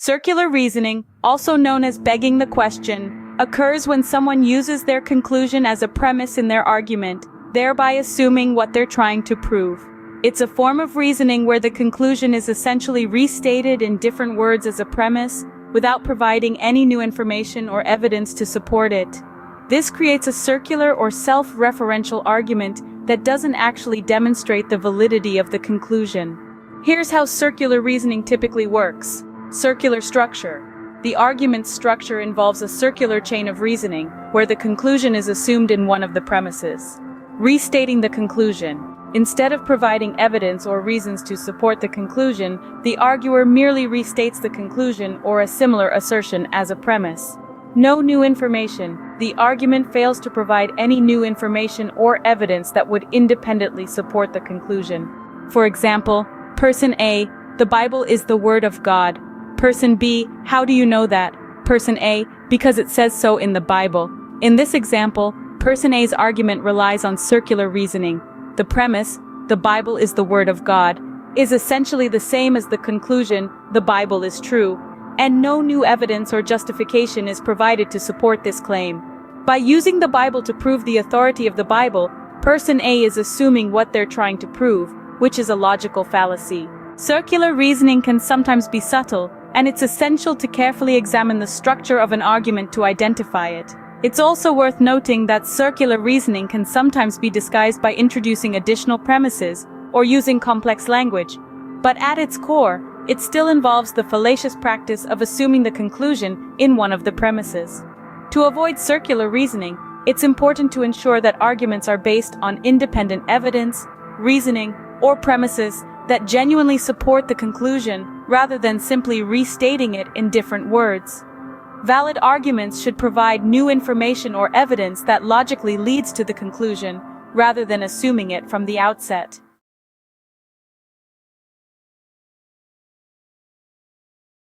Circular reasoning, also known as begging the question, occurs when someone uses their conclusion as a premise in their argument, thereby assuming what they're trying to prove. It's a form of reasoning where the conclusion is essentially restated in different words as a premise, without providing any new information or evidence to support it. This creates a circular or self-referential argument that doesn't actually demonstrate the validity of the conclusion. Here's how circular reasoning typically works. Circular structure. The argument's structure involves a circular chain of reasoning, where the conclusion is assumed in one of the premises. Restating the conclusion. Instead of providing evidence or reasons to support the conclusion, the arguer merely restates the conclusion or a similar assertion as a premise. No new information. The argument fails to provide any new information or evidence that would independently support the conclusion. For example, Person A, the Bible is the Word of God. Person B, how do you know that? Person A, because it says so in the Bible. In this example, Person A's argument relies on circular reasoning. The premise, the Bible is the Word of God, is essentially the same as the conclusion, the Bible is true, and no new evidence or justification is provided to support this claim. By using the Bible to prove the authority of the Bible, Person A is assuming what they're trying to prove, which is a logical fallacy. Circular reasoning can sometimes be subtle, and it's essential to carefully examine the structure of an argument to identify it. It's also worth noting that circular reasoning can sometimes be disguised by introducing additional premises or using complex language. But at its core, it still involves the fallacious practice of assuming the conclusion in one of the premises. To avoid circular reasoning, it's important to ensure that arguments are based on independent evidence, reasoning, or premises that genuinely support the conclusion rather than simply restating it in different words. Valid arguments should provide new information or evidence that logically leads to the conclusion, rather than assuming it from the outset.